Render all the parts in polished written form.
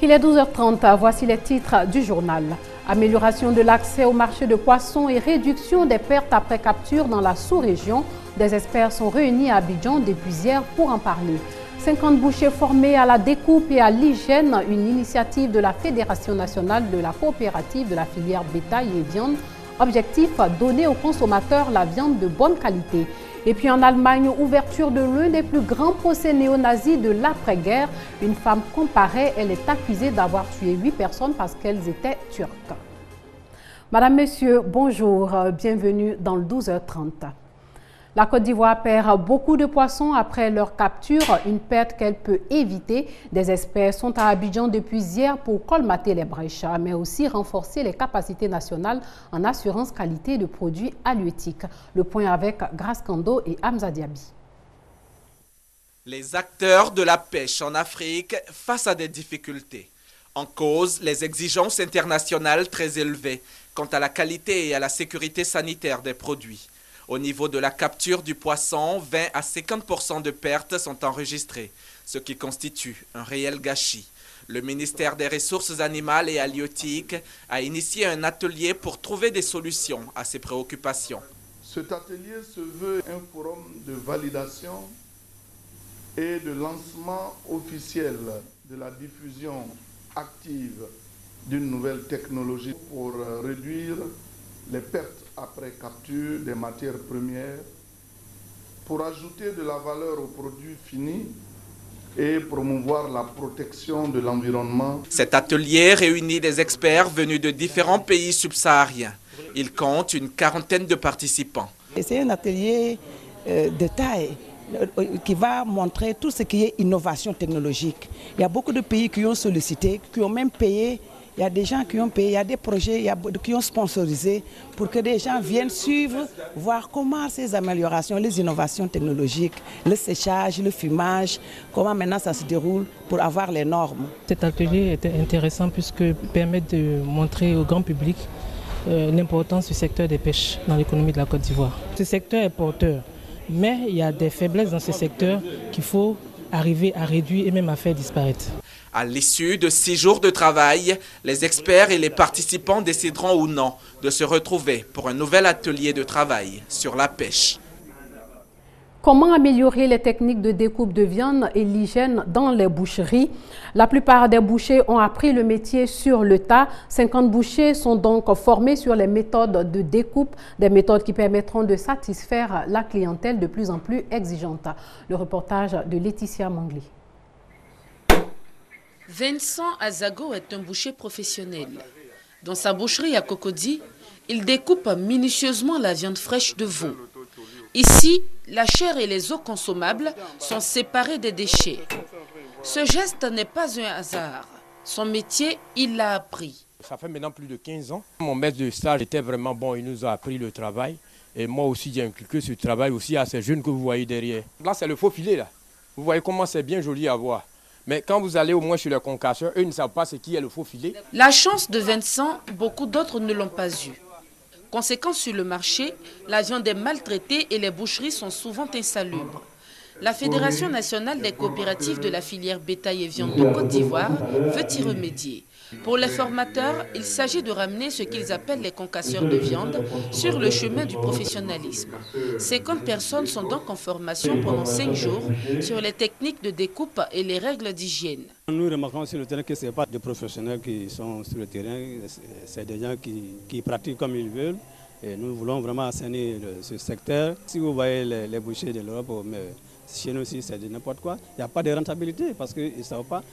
Il est 12h30, voici les titres du journal. Amélioration de l'accès au marché de poissons et réduction des pertes après capture dans la sous-région. Des experts sont réunis à Abidjan depuis hier pour en parler. 50 bouchers formés à la découpe et à l'hygiène, une initiative de la Fédération nationale de la coopérative de la filière bétail et viande. Objectif, donner aux consommateurs la viande de bonne qualité. Et puis en Allemagne, ouverture de l'un des plus grands procès néo-nazis de l'après-guerre. Une femme comparaît, elle est accusée d'avoir tué 8 personnes parce qu'elles étaient turques. Madame, Monsieur, bonjour, bienvenue dans le 12h30. La Côte d'Ivoire perd beaucoup de poissons après leur capture, une perte qu'elle peut éviter. Des experts sont à Abidjan depuis hier pour colmater les brèches, mais aussi renforcer les capacités nationales en assurance qualité de produits halieutiques. Le point avec Grace Kando et Hamza Diaby. Les acteurs de la pêche en Afrique face à des difficultés. En cause, les exigences internationales très élevées quant à la qualité et à la sécurité sanitaire des produits. Au niveau de la capture du poisson, 20 à 50% de pertes sont enregistrées, ce qui constitue un réel gâchis. Le ministère des Ressources animales et halieutiques a initié un atelier pour trouver des solutions à ces préoccupations. Cet atelier se veut un forum de validation et de lancement officiel de la diffusion active d'une nouvelle technologie pour réduire les pertes après capture des matières premières, pour ajouter de la valeur aux produits finis et promouvoir la protection de l'environnement. Cet atelier réunit des experts venus de différents pays subsahariens. Il compte une quarantaine de participants. C'est un atelier de taille qui va montrer tout ce qui est innovation technologique. Il y a beaucoup de pays qui ont sollicité, qui ont même payé. Il y a des gens qui ont payé, il y a des projets qui ont sponsorisé pour que des gens viennent suivre, voir comment ces améliorations, les innovations technologiques, le séchage, le fumage, comment maintenant ça se déroule pour avoir les normes. Cet atelier était intéressant puisque permet de montrer au grand public l'importance du secteur des pêches dans l'économie de la Côte d'Ivoire. Ce secteur est porteur, mais il y a des faiblesses dans ce secteur qu'il faut arriver à réduire et même à faire disparaître. À l'issue de 6 jours de travail, les experts et les participants décideront ou non de se retrouver pour un nouvel atelier de travail sur la pêche. Comment améliorer les techniques de découpe de viande et l'hygiène dans les boucheries? La plupart des bouchers ont appris le métier sur le tas. 50 bouchers sont donc formés sur les méthodes de découpe, des méthodes qui permettront de satisfaire la clientèle de plus en plus exigeante. Le reportage de Laetitia Mangli. Vincent Azago est un boucher professionnel. Dans sa boucherie à Cocody, il découpe minutieusement la viande fraîche de veau. Ici, la chair et les os consommables sont séparés des déchets. Ce geste n'est pas un hasard. Son métier, il l'a appris. Ça fait maintenant plus de 15 ans. Mon maître de stage était vraiment bon, il nous a appris le travail. Et moi aussi, j'ai inculqué ce travail aussi à ces jeunes que vous voyez derrière. Là, c'est le faux filet, là. Vous voyez comment c'est bien joli à voir. Mais quand vous allez au moins chez les concasseurs, eux ne savent pas ce qui est le faux filet. La chance de Vincent, beaucoup d'autres ne l'ont pas eue. Conséquence sur le marché, la viande est maltraitée et les boucheries sont souvent insalubres. La Fédération nationale des coopératives de la filière bétail et viande de Côte d'Ivoire veut y remédier. Pour les formateurs, il s'agit de ramener ce qu'ils appellent les concasseurs de viande sur le chemin du professionnalisme. 50 personnes sont donc en formation pendant 5 jours sur les techniques de découpe et les règles d'hygiène. Nous remarquons sur le terrain que ce n'est pas des professionnels qui sont sur le terrain, c'est des gens qui pratiquent comme ils veulent. Et nous voulons vraiment assainir ce secteur. Si vous voyez les bouchers de l'Europe, chez nous aussi c'est de n'importe quoi. Il n'y a pas de rentabilité parce qu'ils ne savent pas.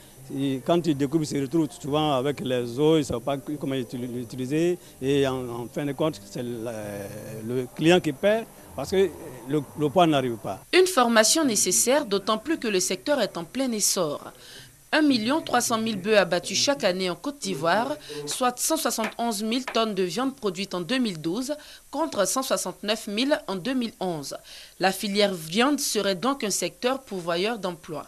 Quand ils découpent, ils se retrouvent souvent avec les os, ils ne savent pas comment l'utiliser. Et en fin de compte, c'est le client qui perd parce que le poids n'arrive pas. Une formation nécessaire, d'autant plus que le secteur est en plein essor. 1 300 000 bœufs abattus chaque année en Côte d'Ivoire, soit 171 000 tonnes de viande produite en 2012 contre 169 000 en 2011. La filière viande serait donc un secteur pourvoyeur d'emplois.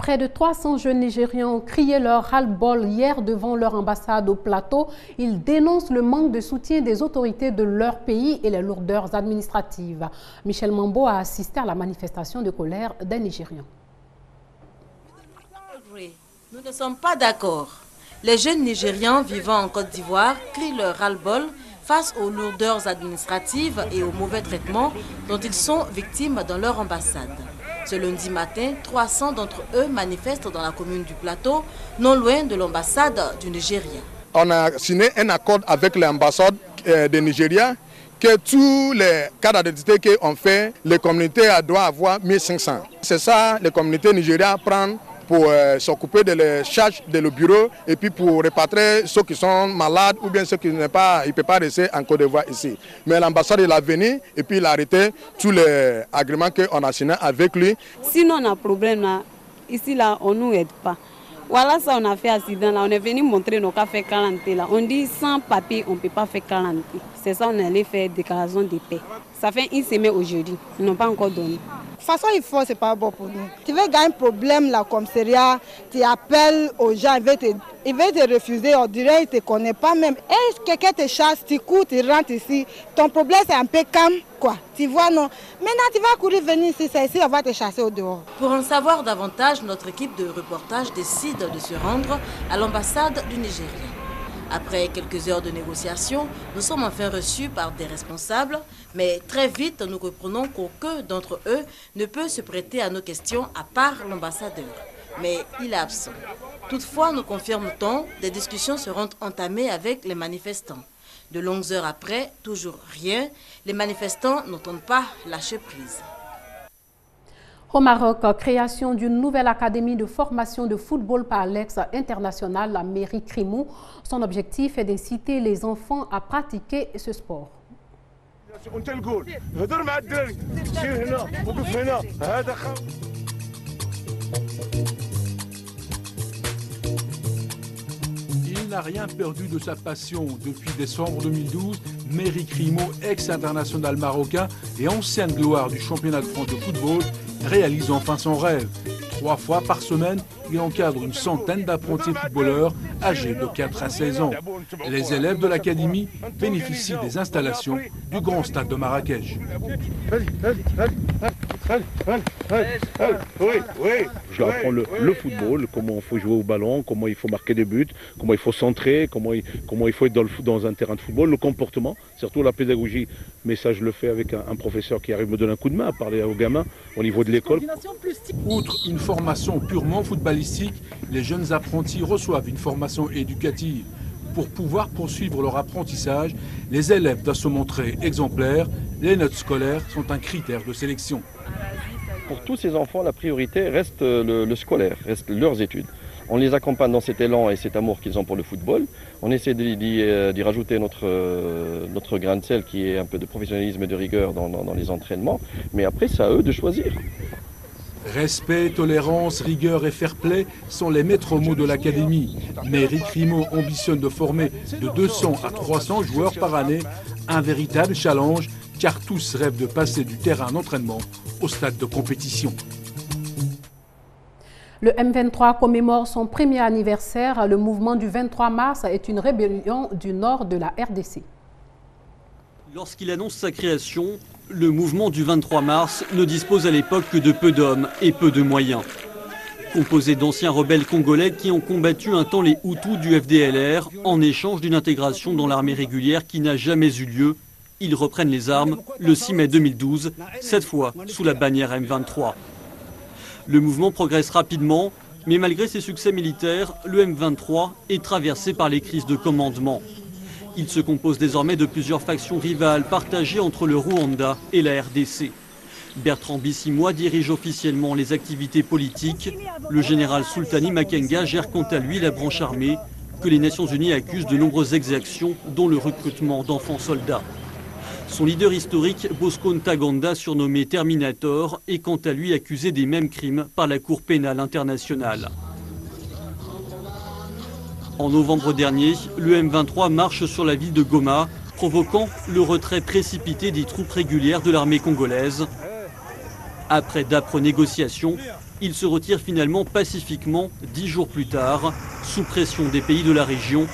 Près de 300 jeunes Nigérians ont crié leur ras-le-bol hier devant leur ambassade au plateau. Ils dénoncent le manque de soutien des autorités de leur pays et les lourdeurs administratives. Michel Mambo a assisté à la manifestation de colère des Nigérians. Nous ne sommes pas d'accord. Les jeunes Nigérians vivant en Côte d'Ivoire crient leur ras-le-bol face aux lourdeurs administratives et aux mauvais traitements dont ils sont victimes dans leur ambassade. Ce lundi matin, 300 d'entre eux manifestent dans la commune du Plateau, non loin de l'ambassade du Nigeria. On a signé un accord avec l'ambassade du Nigeria que tous les cas d'identité qu'on fait, les communautés doivent avoir 1500. C'est ça, les communautés nigériennes prennent pour s'occuper de les charges de le bureau et puis pour répatrier ceux qui sont malades ou bien ceux qui ne peuvent pas rester en Côte d'Ivoire ici. Mais l'ambassade il est venu et puis il a arrêté tous les agréments qu'on a signés avec lui. Sinon on a un problème là, ici là on ne nous aide pas. Voilà ça on a fait accident là, on est venu montrer nos cas fait calanté là. On dit sans papier on ne peut pas faire calanté. C'est ça on allait faire déclaration de paix. Ça fait une semaine aujourd'hui, ils n'ont pas encore donné. De toute façon, il faut, c'est pas bon pour nous. Tu veux gagner un problème, la commissariat, tu appelles aux gens, ils veulent te refuser, on dirait qu'ils ne te connaissent pas même. Et quelqu'un te chasse, tu cours, tu rentres ici. Ton problème, c'est un peu calme, quoi. Tu vois, non. Maintenant, tu vas courir venir ici, c'est ici, on va te chasser au dehors. Pour en savoir davantage, notre équipe de reportage décide de se rendre à l'ambassade du Nigeria. Après quelques heures de négociations, nous sommes enfin reçus par des responsables, mais très vite nous comprenons qu'aucun d'entre eux ne peut se prêter à nos questions à part l'ambassadeur. Mais il est absent. Toutefois, nous confirme-t-on, des discussions seront entamées avec les manifestants. De longues heures après, toujours rien, les manifestants n'entendent pas lâcher prise. Au Maroc, création d'une nouvelle académie de formation de football par l'ex-international, la mairie Crimou. Son objectif est d'inciter les enfants à pratiquer ce sport. Il n'a rien perdu de sa passion. Depuis décembre 2012, Mairie Crimo, ex-international marocain et ancienne gloire du championnat de France de football, réalise enfin son rêve. 3 fois par semaine, il encadre une centaine d'apprentis footballeurs âgés de 4 à 16 ans. Les élèves de l'académie bénéficient des installations du grand stade de Marrakech. Je leur apprends le football, comment il faut jouer au ballon, comment il faut marquer des buts, comment il faut centrer, comment il faut être dans un terrain de football, le comportement, surtout la pédagogie. Mais ça, je le fais avec un professeur qui arrive me donner un coup de main à parler aux gamins au niveau de l'école. Outre une formation purement footballistique, les jeunes apprentis reçoivent une formation éducative. Pour pouvoir poursuivre leur apprentissage, les élèves doivent se montrer exemplaires. Les notes scolaires sont un critère de sélection. Pour tous ces enfants, la priorité reste le scolaire, reste leurs études. On les accompagne dans cet élan et cet amour qu'ils ont pour le football. On essaie d'y rajouter notre grain de sel qui est un peu de professionnalisme et de rigueur dans les entraînements. Mais après, c'est à eux de choisir. Respect, tolérance, rigueur et fair-play sont les maîtres mots de l'académie. Mairie Crimo ambitionne de former de 200 à 300 joueurs par année. Un véritable challenge, car tous rêvent de passer du terrain d'entraînement au stade de compétition. Le M23 commémore son premier anniversaire. Le mouvement du 23 mars est une rébellion du nord de la RDC. Lorsqu'il annonce sa création, le mouvement du 23 mars ne dispose à l'époque que de peu d'hommes et peu de moyens. Composé d'anciens rebelles congolais qui ont combattu un temps les Hutus du FDLR en échange d'une intégration dans l'armée régulière qui n'a jamais eu lieu, ils reprennent les armes le 6 mai 2012, cette fois sous la bannière M23. Le mouvement progresse rapidement, mais malgré ses succès militaires, le M23 est traversé par les crises de commandement. Il se compose désormais de plusieurs factions rivales partagées entre le Rwanda et la RDC. Bertrand Bisimwa dirige officiellement les activités politiques. Le général Sultani Makenga gère quant à lui la branche armée, que les Nations Unies accusent de nombreuses exactions, dont le recrutement d'enfants soldats. Son leader historique, Bosco Ntaganda, surnommé Terminator, est quant à lui accusé des mêmes crimes par la Cour pénale internationale. En novembre dernier, le M23 marche sur la ville de Goma, provoquant le retrait précipité des troupes régulières de l'armée congolaise. Après d'âpres négociations, il se retire finalement pacifiquement 10 jours plus tard, sous pression des pays de la région,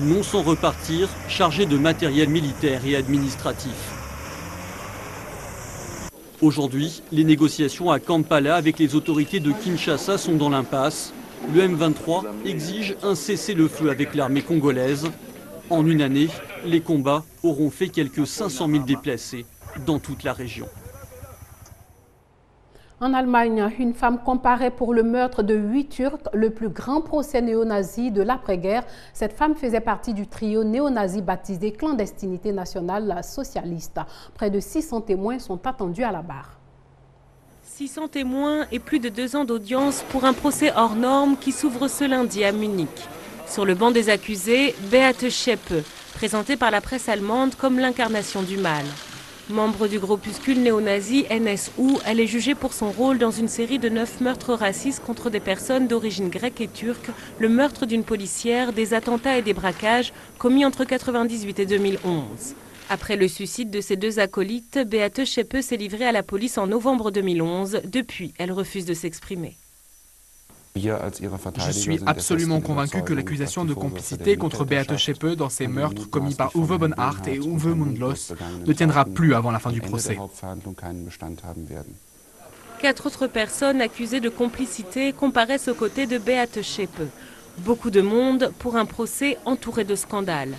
non sans repartir chargé de matériel militaire et administratif. Aujourd'hui, les négociations à Kampala avec les autorités de Kinshasa sont dans l'impasse. Le M23 exige un cessez-le-feu avec l'armée congolaise. En une année, les combats auront fait quelques 500 000 déplacés dans toute la région. En Allemagne, une femme comparée pour le meurtre de 8 Turcs, le plus grand procès néo-nazi de l'après-guerre. Cette femme faisait partie du trio néo-nazi baptisé Clandestinité nationale socialiste. Près de 600 témoins sont attendus à la barre. 600 témoins et plus de 2 ans d'audience pour un procès hors norme qui s'ouvre ce lundi à Munich. Sur le banc des accusés, Beate Zschäpe, présentée par la presse allemande comme l'incarnation du mal. Membre du groupuscule néo-nazi NSU, elle est jugée pour son rôle dans une série de 9 meurtres racistes contre des personnes d'origine grecque et turque, le meurtre d'une policière, des attentats et des braquages commis entre 1998 et 2011. Après le suicide de ses 2 acolytes, Beate Zschäpe s'est livrée à la police en novembre 2011. Depuis, elle refuse de s'exprimer. Je suis absolument convaincu que l'accusation de complicité contre Beate Zschäpe dans ces meurtres commis par Uwe von Hart et Uwe Mundlos ne tiendra plus avant la fin du procès. 4 autres personnes accusées de complicité comparaissent aux côtés de Beate Zschäpe. Beaucoup de monde pour un procès entouré de scandales.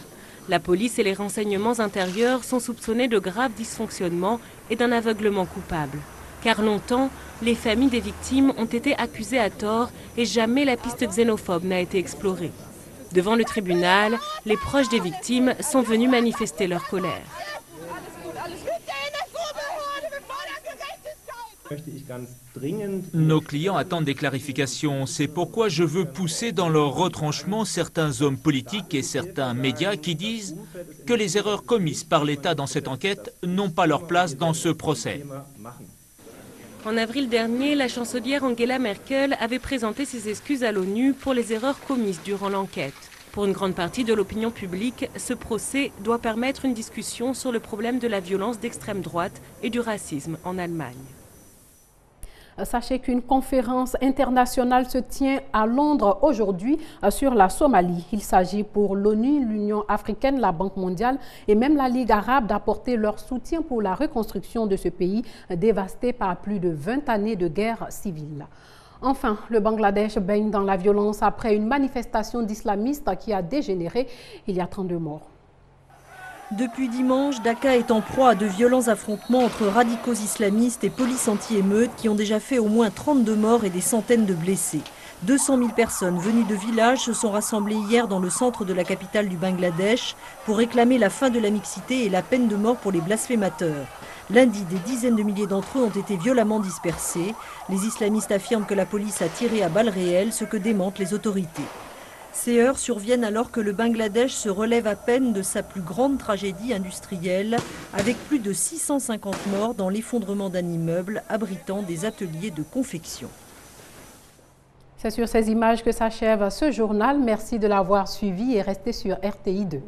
La police et les renseignements intérieurs sont soupçonnés de graves dysfonctionnements et d'un aveuglement coupable. Car longtemps, les familles des victimes ont été accusées à tort et jamais la piste xénophobe n'a été explorée. Devant le tribunal, les proches des victimes sont venus manifester leur colère. Nos clients attendent des clarifications. C'est pourquoi je veux pousser dans leur retranchement certains hommes politiques et certains médias qui disent que les erreurs commises par l'État dans cette enquête n'ont pas leur place dans ce procès. En avril dernier, la chancelière Angela Merkel avait présenté ses excuses à l'ONU pour les erreurs commises durant l'enquête. Pour une grande partie de l'opinion publique, ce procès doit permettre une discussion sur le problème de la violence d'extrême droite et du racisme en Allemagne. Sachez qu'une conférence internationale se tient à Londres aujourd'hui sur la Somalie. Il s'agit pour l'ONU, l'Union africaine, la Banque mondiale et même la Ligue arabe d'apporter leur soutien pour la reconstruction de ce pays dévasté par plus de 20 années de guerre civile. Enfin, le Bangladesh baigne dans la violence après une manifestation d'islamistes qui a dégénéré. Il y a 32 morts. Depuis dimanche, Dhaka est en proie à de violents affrontements entre radicaux islamistes et police anti-émeute qui ont déjà fait au moins 32 morts et des centaines de blessés. 200 000 personnes venues de villages se sont rassemblées hier dans le centre de la capitale du Bangladesh pour réclamer la fin de la mixité et la peine de mort pour les blasphémateurs. Lundi, des dizaines de milliers d'entre eux ont été violemment dispersés. Les islamistes affirment que la police a tiré à balles réelles, ce que démentent les autorités. Ces heurts surviennent alors que le Bangladesh se relève à peine de sa plus grande tragédie industrielle, avec plus de 650 morts dans l'effondrement d'un immeuble abritant des ateliers de confection. C'est sur ces images que s'achève ce journal. Merci de l'avoir suivi et restez sur RTI 2.